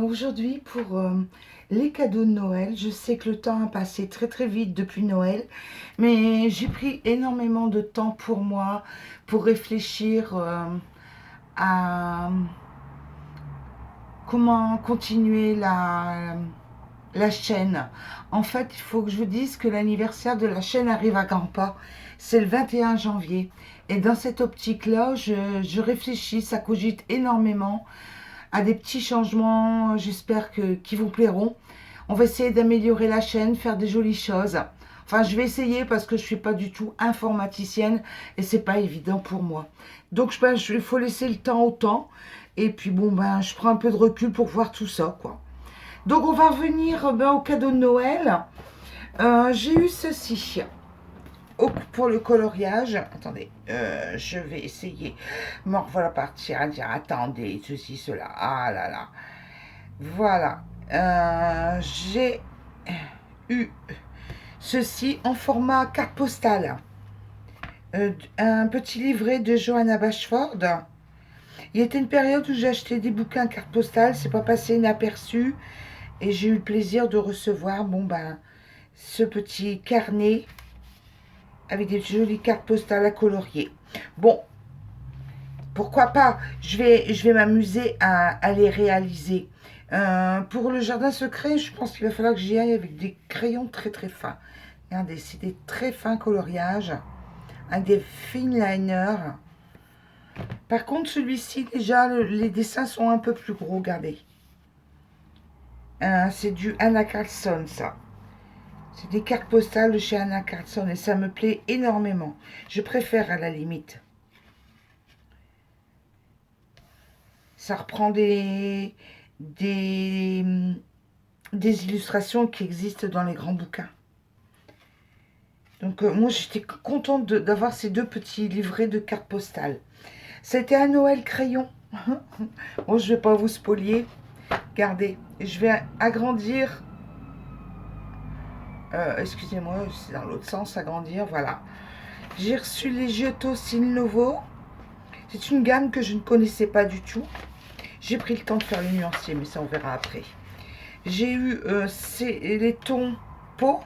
Aujourd'hui, pour les cadeaux de Noël, je sais que le temps a passé très très vite depuis Noël, mais j'ai pris énormément de temps pour moi, pour réfléchir à comment continuer la chaîne. En fait, il faut que je vous dise que l'anniversaire de la chaîne arrive à grands pas. C'est le 21 janvier. Et dans cette optique-là, je réfléchis, ça cogite énormément à des petits changements, j'espère qu'ils vous plairont. On va essayer d'améliorer la chaîne, faire des jolies choses. Enfin, je vais essayer parce que je ne suis pas du tout informaticienne et c'est pas évident pour moi. Donc, je pense qu'il faut laisser le temps au temps. Et puis, bon, ben, je prends un peu de recul pour voir tout ça, quoi. Donc, on va revenir au cadeau de Noël. J'ai eu ceci pour le coloriage. Attendez, je vais essayer. Bon, voilà partir à dire attendez, ceci, cela. Ah là là. Voilà. J'ai eu ceci en format carte postale. Un petit livret de Johanna Bashford. Il y était une période où j'ai acheté des bouquins carte postale, c'est pas passé inaperçu. Et j'ai eu le plaisir de recevoir, bon ben, ce petit carnet avec des jolies cartes postales à colorier. Bon, pourquoi pas, je vais m'amuser à les réaliser. Pour le jardin secret, je pense qu'il va falloir que j'y aille avec des crayons très très fins. Regardez, c'est des très fins coloriages, avec des fine liners. Par contre, celui-ci, déjà, les dessins sont un peu plus gros, regardez. C'est du Anna Carlson, ça. C'est des cartes postales de chez Anna Carlson et ça me plaît énormément. Je préfère à la limite. Ça reprend des illustrations qui existent dans les grands bouquins. Donc moi j'étais contente d'avoir ces deux petits livrets de cartes postales. C'était un Noël crayon. Bon, je ne vais pas vous spolier. Regardez, je vais agrandir. Excusez-moi, c'est dans l'autre sens, agrandir, voilà. J'ai reçu les Giotto Novo. C'est une gamme que je ne connaissais pas du tout. J'ai pris le temps de faire le nuancier, mais ça on verra après. J'ai eu les tons peau.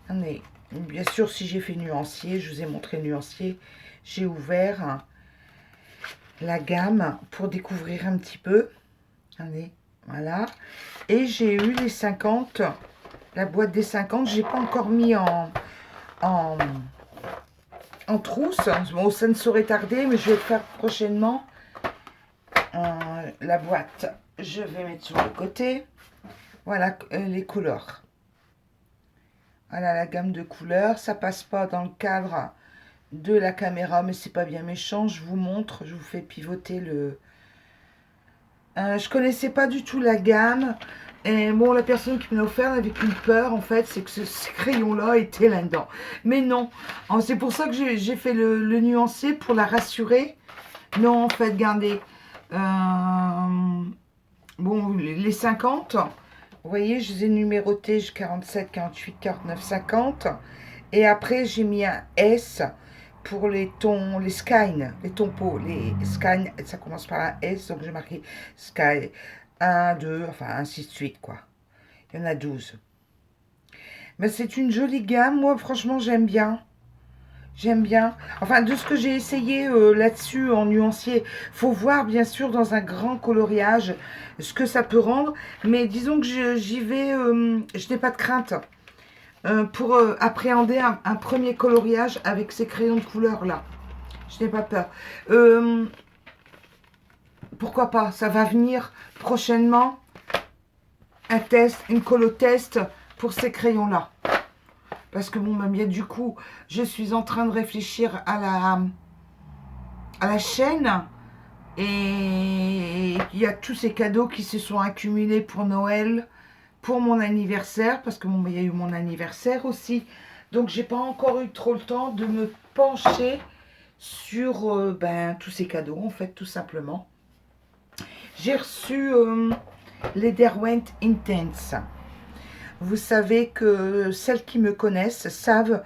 Attendez, bien sûr, si j'ai fait nuancier, je vous ai montré le nuancier. J'ai ouvert la gamme pour découvrir un petit peu. Allez, voilà. Et j'ai eu les 50, la boîte des 50. Je n'ai pas encore mis en trousse. Bon, ça ne saurait tarder, mais je vais le faire prochainement. La boîte, je vais mettre sur le côté. Voilà les couleurs. Voilà la gamme de couleurs. Ça passe pas dans le cadre de la caméra, mais c'est pas bien méchant. Je vous montre, je vous fais pivoter le... je connaissais pas du tout la gamme. Et bon, la personne qui me l'a offert avait qu'une peur, en fait, c'est que ce crayon-là était là-dedans. Mais non, c'est pour ça que j'ai fait le nuancier, pour la rassurer. Non, en fait, regardez. Bon, les 50, vous voyez, je les ai numérotés 47, 48, 49, 50. Et après, j'ai mis un S pour les tons, les sky, les tons peau, les sky, ça commence par un S, donc j'ai marqué sky 1, 2, enfin ainsi de suite, quoi. Il y en a 12. Mais c'est une jolie gamme, moi franchement j'aime bien. J'aime bien. Enfin, de ce que j'ai essayé là-dessus en nuancier, faut voir bien sûr dans un grand coloriage ce que ça peut rendre. Mais disons que j'y vais, je n'ai pas de crainte pour appréhender un premier coloriage avec ces crayons de couleur là. Je n'ai pas peur. Pourquoi pas? Ça va venir prochainement. Un test, une colo test pour ces crayons là. Parce que bon, bien du coup, je suis en train de réfléchir à la chaîne. Et il y a tous ces cadeaux qui se sont accumulés pour Noël, pour mon anniversaire. Parce que bon, il y a eu mon anniversaire aussi. Donc, j'ai pas encore eu trop le temps de me pencher sur tous ces cadeaux, en fait, tout simplement. J'ai reçu les Derwent Intense. Vous savez que celles qui me connaissent savent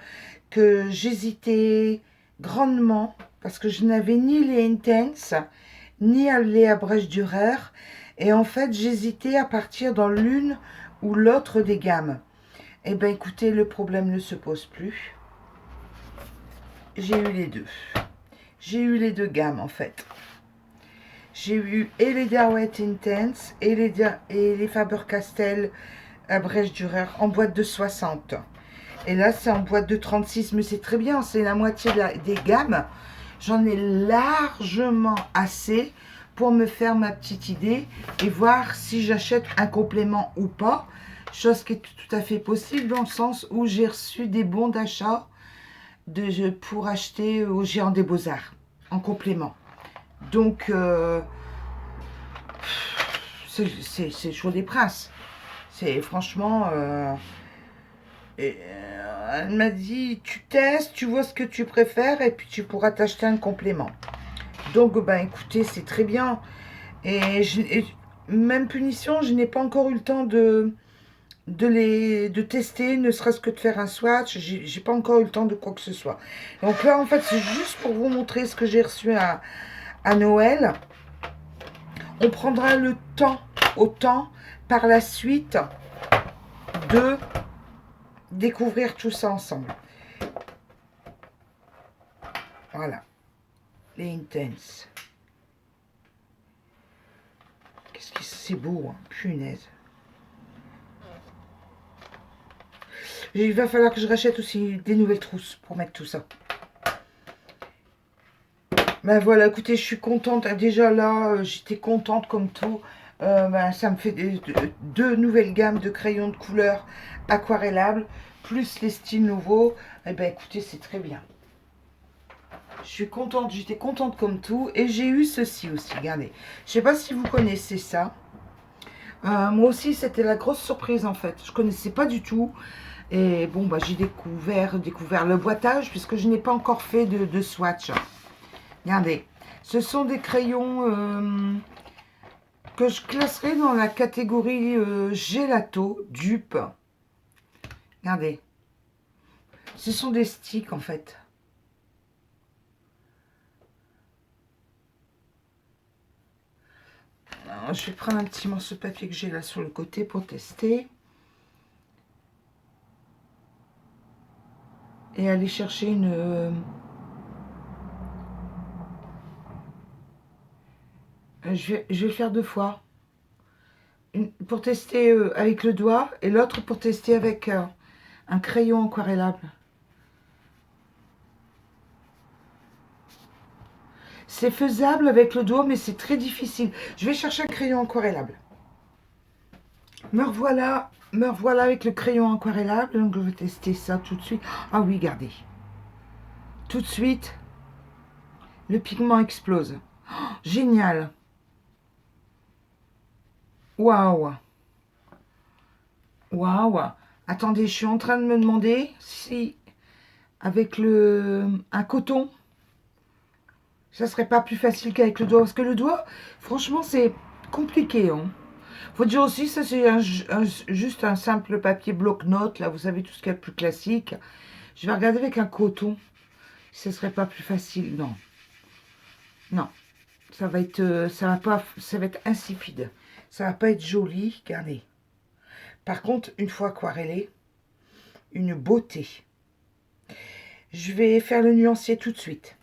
que j'hésitais grandement parce que je n'avais ni les Intense, ni les Abrège Dürer. Et en fait, j'hésitais à partir dans l'une ou l'autre des gammes. Eh bien, écoutez, le problème ne se pose plus. J'ai eu les deux. J'ai eu les deux gammes, en fait. J'ai eu et les Dawet Intense et les Faber-Castell à Brèche-Dürer en boîte de 60. Et là, c'est en boîte de 36, mais c'est très bien, c'est la moitié des gammes. J'en ai largement assez pour me faire ma petite idée et voir si j'achète un complément ou pas. Chose qui est tout à fait possible dans le sens où j'ai reçu des bons d'achat pour acheter au Géant des Beaux-Arts en complément. Donc, c'est le choix des princes. C'est franchement... elle m'a dit, tu testes, tu vois ce que tu préfères et puis tu pourras t'acheter un complément. Donc, ben écoutez, c'est très bien. Et même punition, je n'ai pas encore eu le temps de tester, ne serait-ce que de faire un swatch. J'ai pas encore eu le temps de quoi que ce soit. Donc là, en fait, c'est juste pour vous montrer ce que j'ai reçu à Noël. On prendra le temps, autant, par la suite, de découvrir tout ça ensemble. Voilà. Les Intense. Qu'est-ce que c'est beau, hein, punaise. Et il va falloir que je rachète aussi des nouvelles trousses pour mettre tout ça. Ben voilà, écoutez, je suis contente. Déjà là, j'étais contente comme tout. Ben, ça me fait deux nouvelles gammes de crayons de couleur aquarellables, plus les styles nouveaux. Et ben écoutez, c'est très bien. Je suis contente, j'étais contente comme tout. Et j'ai eu ceci aussi, regardez. Je sais pas si vous connaissez ça. Moi aussi, c'était la grosse surprise en fait. Je connaissais pas du tout. Et bon, bah, j'ai découvert le boitage puisque je n'ai pas encore fait de swatch. Regardez, ce sont des crayons que je classerai dans la catégorie gelato, dupe. Regardez, ce sont des sticks en fait. Alors, je vais prendre un petit morceau de papier que j'ai là sur le côté pour tester. Et aller chercher une... je vais le faire deux fois. Une pour tester avec le doigt et l'autre pour tester avec un crayon aquarellable. C'est faisable avec le doigt, mais c'est très difficile. Je vais chercher un crayon aquarellable. Me revoilà avec le crayon aquarellable. Donc je vais tester ça tout de suite. Ah oui, regardez. Tout de suite, le pigment explose. Oh, génial. Waouh. Waouh. Attendez, je suis en train de me demander si avec un coton, ça serait pas plus facile qu'avec le doigt. Parce que le doigt, franchement, c'est compliqué. Hein. Faut dire aussi, ça c'est juste un simple papier bloc-notes. Là, vous savez, tout ce qu'il y a de plus classique. Je vais regarder avec un coton. Si ce serait pas plus facile. Non. Non. Ça va être, ça va être insipide. Ça va pas être joli. Regardez. Par contre, une fois aquarellé, une beauté. Je vais faire le nuancier tout de suite.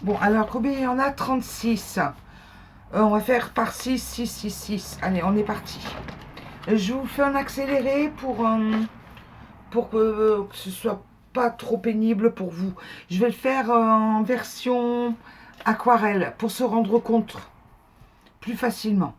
Bon, alors combien il y en a? 36. On va faire par 6, 6, 6, 6. Allez, on est parti. Je vous fais un accéléré pour que ce soit pas trop pénible pour vous. Je vais le faire en version aquarelle pour se rendre compte plus facilement.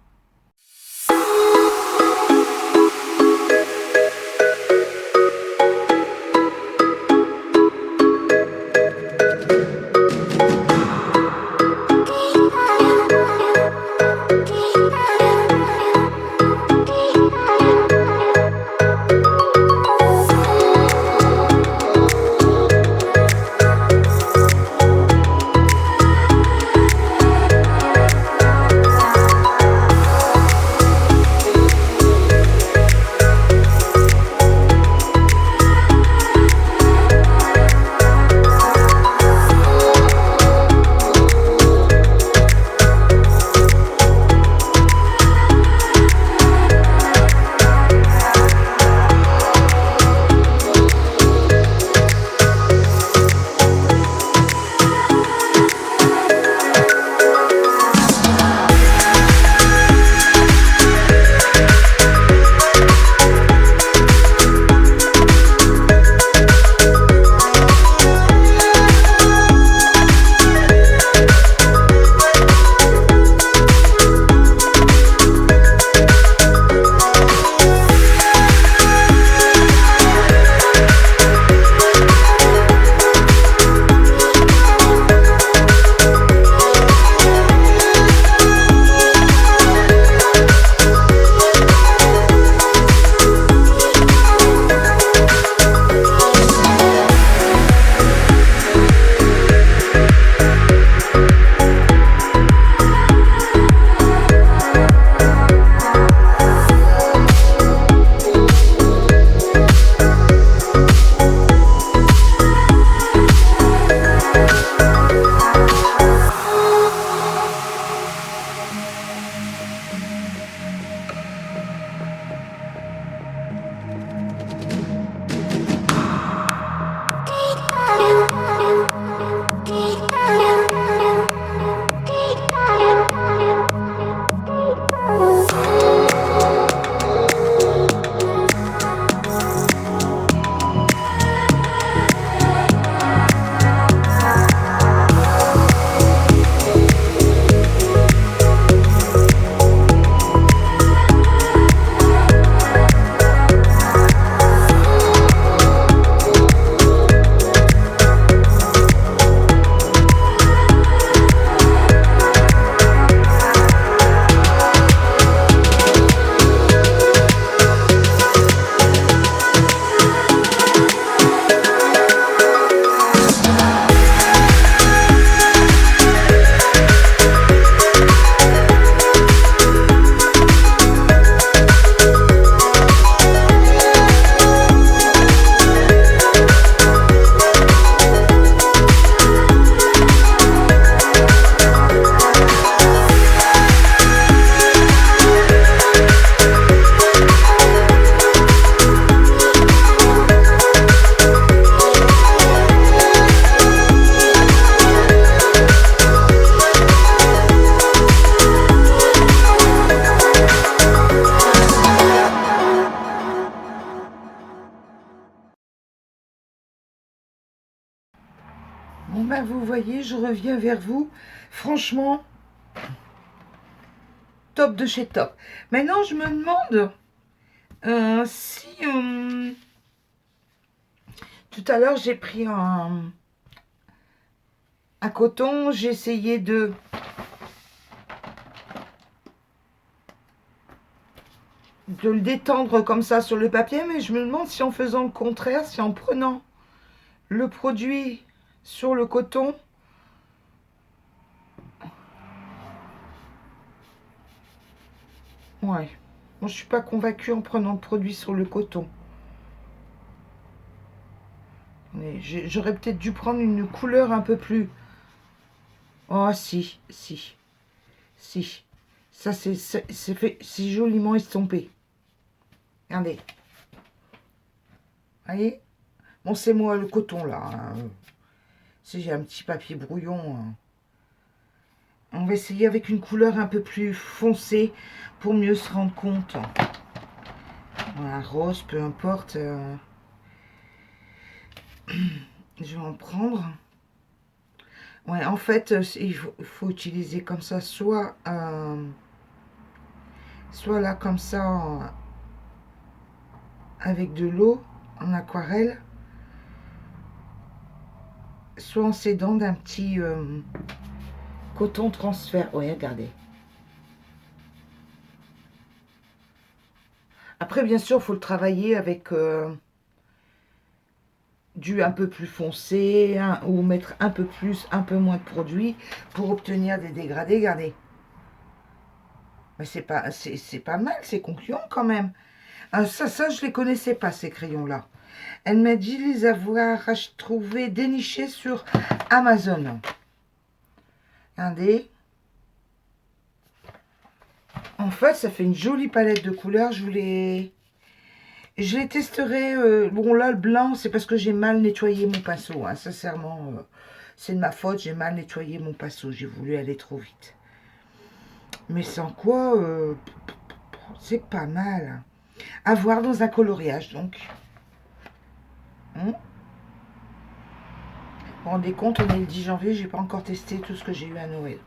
ben, vous voyez, je reviens vers vous. Franchement, top de chez top. Maintenant, je me demande si... tout à l'heure, j'ai pris un coton. J'ai essayé de... le détendre comme ça sur le papier. Mais je me demande si en faisant le contraire, si en prenant le produit sur le coton... Ouais. Moi, je suis pas convaincue en prenant le produit sur le coton. J'aurais peut-être dû prendre une couleur un peu plus... Oh, si, si, si. Ça, c'est joliment estompé. Regardez. Vous voyez? Bon, c'est moi le coton, là. Hein. Si j'ai un petit papier brouillon... Hein. On va essayer avec une couleur un peu plus foncée pour mieux se rendre compte. Voilà, rose, peu importe. Je vais en prendre. Ouais, en fait, il faut utiliser comme ça, soit là comme ça, avec de l'eau en aquarelle, soit en s'aidant d'un petit coton transfert. Oui, regardez. Après, bien sûr, il faut le travailler avec du un peu plus foncé, hein, ou mettre un peu plus, un peu moins de produit pour obtenir des dégradés. Regardez. Mais c'est pas mal, c'est concluant quand même. Ah, ça, je les connaissais pas, ces crayons-là. Elle m'a dit les avoir trouvés dénichés sur Amazon. Regardez. En fait, ça fait une jolie palette de couleurs. Je les testerai. Bon, là, le blanc, c'est parce que j'ai mal nettoyé mon pinceau. Hein, sincèrement, c'est de ma faute. J'ai mal nettoyé mon pinceau. J'ai voulu aller trop vite. Mais sans quoi, c'est pas mal. À voir dans un coloriage, donc. Vous vous rendez compte, on est le 10 janvier, j'ai pas encore testé tout ce que j'ai eu à Noël.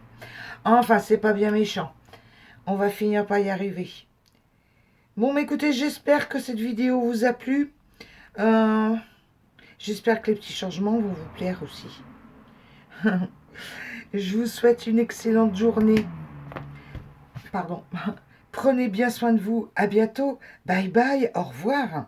Enfin, c'est pas bien méchant. On va finir par y arriver. Bon, mais écoutez, j'espère que cette vidéo vous a plu. J'espère que les petits changements vont vous plaire aussi. Je vous souhaite une excellente journée. Pardon. Prenez bien soin de vous. À bientôt. Bye bye. Au revoir.